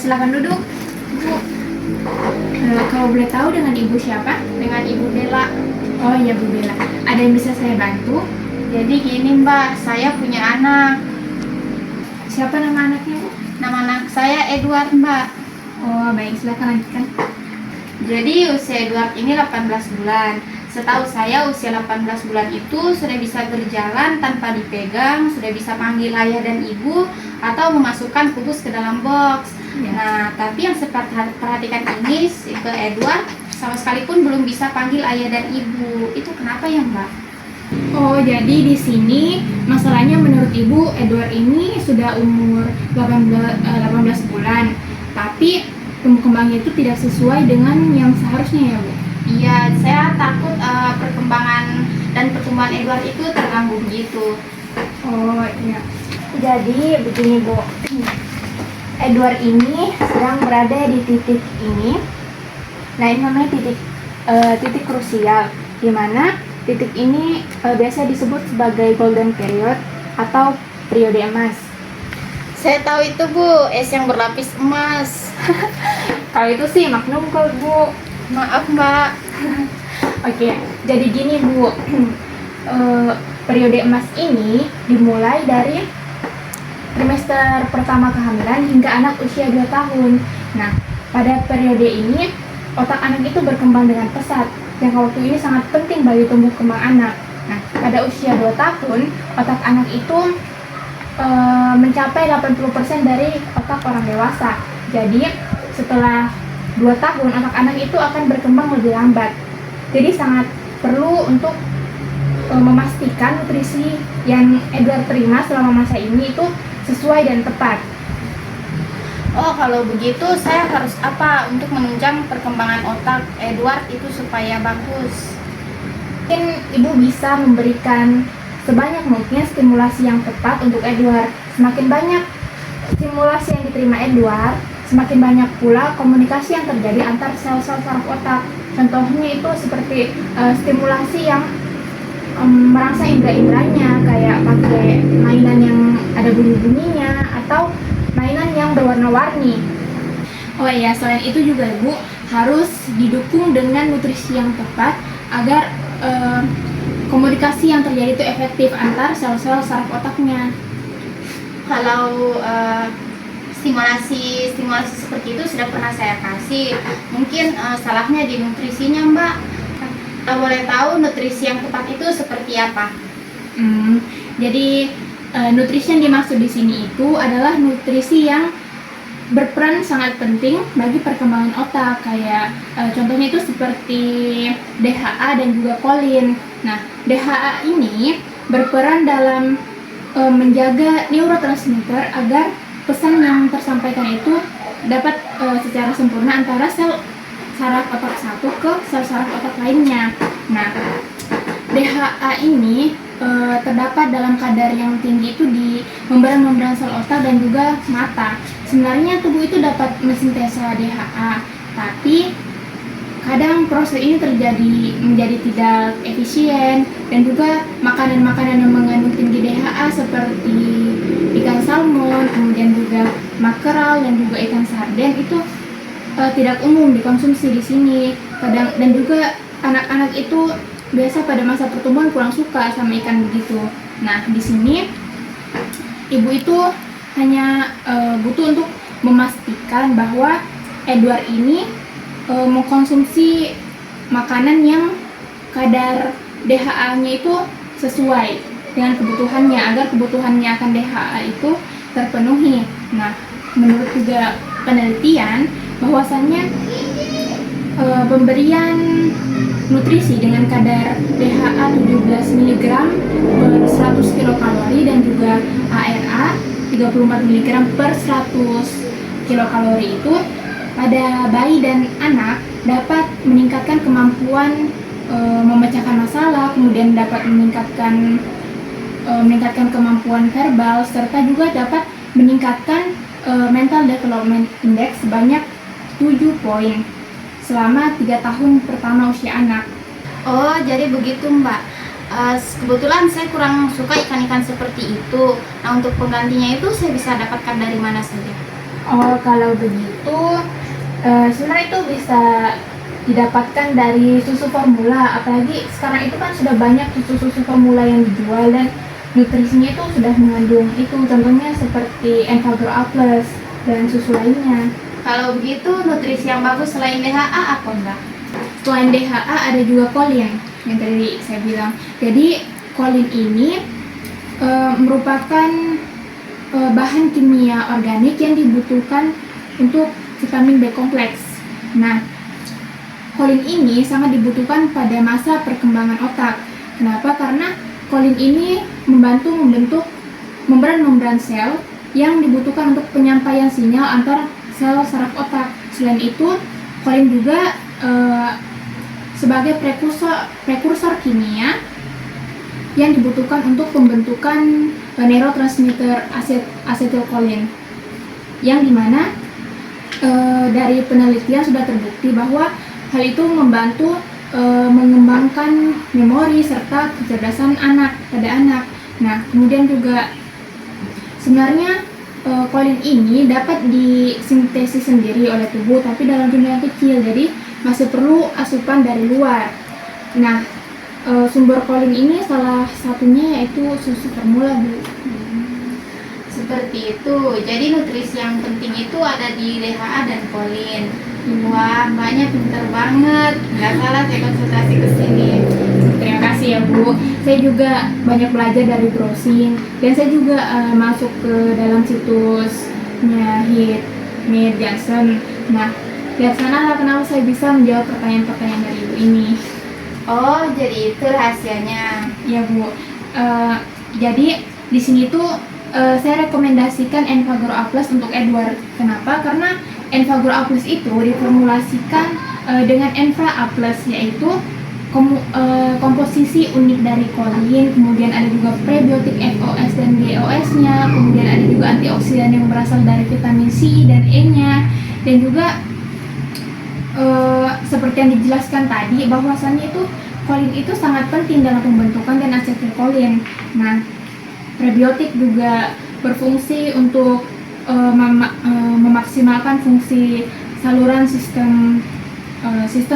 silakan duduk, Bu. Kalau boleh tahu dengan Ibu siapa? Dengan Ibu Bella. Oh iya, Bu Bella. Ada yang bisa saya bantu? Jadi gini Mbak, saya punya anak. Siapa nama anaknya, Bu? Nama anak saya Edward Mbak. Oh baik, silakan lanjutkan. Jadi usia Edward ini 18 bulan. Setahu saya usia 18 bulan itu sudah bisa berjalan tanpa dipegang, sudah bisa panggil ayah dan ibu, atau memasukkan pupus ke dalam box. Ya. Nah, tapi yang saya perhatikan ini ke Edward sama sekalipun belum bisa panggil ayah dan ibu. Itu kenapa ya Mbak? Oh, jadi di sini masalahnya menurut Ibu, Edward ini sudah umur 18 bulan, tapi tumbuh kembangnya itu tidak sesuai dengan yang seharusnya ya, Bu? Iya, saya takut perkembangan dan pertumbuhan Edward itu terganggu begitu. Oh iya. Jadi begini, Bu. Edward ini sedang berada di titik ini. Nah, ini namanya titik krusial, di mana titik ini biasa disebut sebagai golden period atau periode emas. Saya tahu itu Bu, es yang berlapis emas. Kalau itu sih maklum kok, Bu. Maaf Mbak. Oke, jadi gini Bu, periode emas ini dimulai dari trimester pertama kehamilan hingga anak usia 2 tahun. Nah, pada periode ini otak anak itu berkembang dengan pesat. Jangka waktu ini sangat penting bagi tumbuh kembang anak. Nah, pada usia 2 tahun, otak anak itu mencapai 80% dari otak orang dewasa. Jadi, setelah 2 tahun, otak anak itu akan berkembang lebih lambat. Jadi sangat perlu untuk memastikan nutrisi yang Edward terima selama masa ini itu sesuai dan tepat. Oh, kalau begitu saya harus apa untuk menunjang perkembangan otak Edward itu supaya bagus? Mungkin Ibu bisa memberikan sebanyak mungkin stimulasi yang tepat untuk Edward. Semakin banyak stimulasi yang diterima Edward, semakin banyak pula komunikasi yang terjadi antar sel-sel saraf otak. Contohnya itu seperti stimulasi yang merangsang indera-inderanya, kayak pakai mainan yang ada bunyi-bunyinya atau mainan yang berwarna-warni. Oh iya, selain itu juga Ibu harus didukung dengan nutrisi yang tepat agar komunikasi yang terjadi itu efektif antar sel-sel saraf otaknya. Kalau stimulasi seperti itu sudah pernah saya kasih. Mungkin salahnya di nutrisinya Mbak. Kalau boleh tahu nutrisi yang tepat itu seperti apa? Jadi nutrisi yang dimaksud di sini itu adalah nutrisi yang berperan sangat penting bagi perkembangan otak, kayak contohnya itu seperti DHA dan juga kolin. Nah, DHA ini berperan dalam menjaga neurotransmitter agar pesan yang tersampaikan itu dapat secara sempurna antara sel saraf otak satu ke sel saraf otak lainnya. Nah, DHA ini terdapat dalam kadar yang tinggi itu di membran-membran sel otak dan juga mata. Sebenarnya tubuh itu dapat mensintesa DHA, tapi kadang proses ini menjadi tidak efisien, dan juga makanan-makanan yang mengandung tinggi DHA seperti ikan salmon, kemudian juga makeral dan juga ikan sarden itu tidak umum dikonsumsi di sini. Kadang dan juga anak-anak itu biasa pada masa pertumbuhan kurang suka sama ikan begitu. Nah, di sini ibu itu hanya butuh untuk memastikan bahwa Edward ini mengkonsumsi makanan yang kadar DHA-nya itu sesuai dengan kebutuhannya, agar kebutuhannya akan DHA itu terpenuhi. Nah, menurut juga penelitian bahwasannya pemberian nutrisi dengan kadar DHA 17 mg per 100 kilokalori dan juga ARA 34 mg per 100 kilokalori itu pada bayi dan anak dapat meningkatkan kemampuan memecahkan masalah, kemudian dapat meningkatkan kemampuan verbal, serta juga dapat meningkatkan mental development index sebanyak 7 poin selama 3 tahun pertama usia anak. Oh, jadi begitu Mbak. Kebetulan saya kurang suka ikan-ikan seperti itu. Nah, untuk penggantinya itu saya bisa dapatkan dari mana saja? Oh, kalau begitu, sebenarnya itu bisa didapatkan dari susu formula. Apalagi sekarang itu kan sudah banyak susu-susu formula yang dijual dan nutrisinya itu sudah mengandung itu. Contohnya seperti Enfagrow A+, dan susu lainnya. Kalau begitu, nutrisi yang bagus selain DHA apa enggak? Selain DHA ada juga kolin yang tadi saya bilang. Jadi kolin ini merupakan bahan kimia organik yang dibutuhkan untuk vitamin B kompleks. Nah, kolin ini sangat dibutuhkan pada masa perkembangan otak. Kenapa? Karena kolin ini membantu membentuk membran-membran sel yang dibutuhkan untuk penyampaian sinyal antar sel saraf otak. Selain itu, kolin juga sebagai prekursor kimia yang dibutuhkan untuk pembentukan neurotransmitter asetilkolin, yang dimana dari penelitian sudah terbukti bahwa hal itu membantu mengembangkan memori serta kecerdasan pada anak. Nah, kemudian juga sebenarnya kolin ini dapat disintesis sendiri oleh tubuh, tapi dalam jumlah yang kecil, jadi masih perlu asupan dari luar. Nah, sumber kolin ini salah satunya yaitu susu formula, Bu. Seperti itu. Jadi nutrisi yang penting itu ada di DHA dan kolin. Wah, banyak, pinter banget. Nggak salah saya konsultasi ke sini. Terima kasih ya, Bu. Saya juga banyak belajar dari browsing, dan saya juga masuk ke dalam situsnya Mead Johnson. Nah, dari sana lah kenapa saya bisa menjawab pertanyaan-pertanyaan dari Ibu ini. Oh, jadi itu rahasianya. Ya, Bu. Jadi di sini tuh saya rekomendasikan Enfagrow A+ untuk Edward. Kenapa? Karena Enfagrow A+ itu diformulasikan dengan Enfa A+, yaitu komposisi unik dari kolin, kemudian ada juga prebiotik FOS dan GOS-nya, kemudian ada juga antioksidan yang berasal dari vitamin C dan E-nya, dan juga seperti yang dijelaskan tadi, bahwasannya itu kolin itu sangat penting dalam pembentukan dan asetilkolin. Nah, prebiotik juga berfungsi untuk memaksimalkan fungsi sistem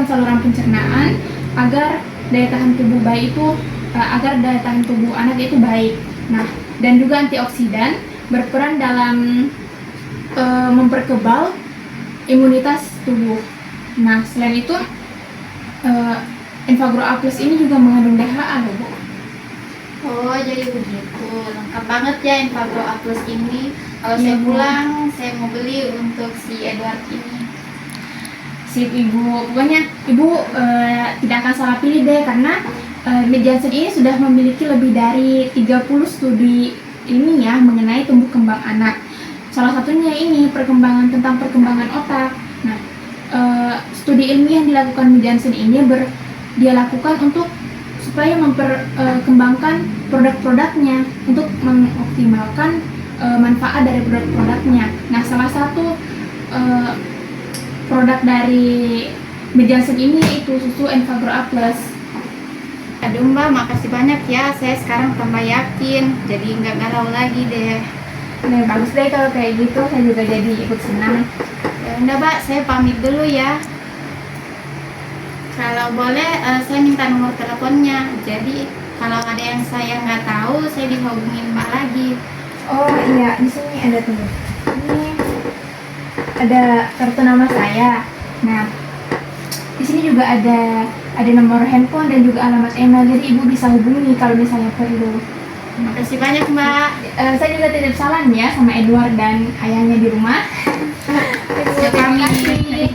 saluran pencernaan agar daya tahan tubuh anak itu baik. Nah, dan juga antioksidan berperan dalam memperkebal imunitas tubuh. Nah, selain itu Enfagrow A+ ini juga mengandung DHA loh, Bu. Oh, jadi begitu. Lengkap banget ya Enfagrow A+ ini. Kalau saya pulang, saya mau beli untuk si Edward ini. Sip, Ibu. Pokoknya Ibu tidak akan salah pilih deh, karena Mead Johnson ini sudah memiliki lebih dari 30 studi ilmiah mengenai tumbuh kembang anak. Salah satunya ini tentang perkembangan otak. Nah, studi ilmiah yang dilakukan Mead Johnson ini dia lakukan untuk supaya memperkembangkan produk-produknya untuk mengoptimalkan manfaat dari produk-produknya. Nah, salah satu produk dari Mead Johnson ini yaitu susu Enfagrow A+. Aduh Mbak, makasih banyak ya. Saya sekarang tambah yakin, jadi nggak galau lagi deh. Nah, bagus deh kalau kayak gitu, saya juga jadi ikut senang. Ya udah Mbak, saya pamit dulu ya. Kalau boleh, saya minta nomor teleponnya. Jadi kalau ada yang saya nggak tahu, saya bisa hubungin Mbak lagi. Oh iya, di sini ada tuh. Ini ada kartu nama saya. Nah, di sini juga ada nomor handphone dan juga alamat email. Jadi Ibu bisa hubungi kalau misalnya perlu. Makasih banyak Mbak. Saya juga titip salam ya sama Edward dan ayahnya di rumah. Terima kasih.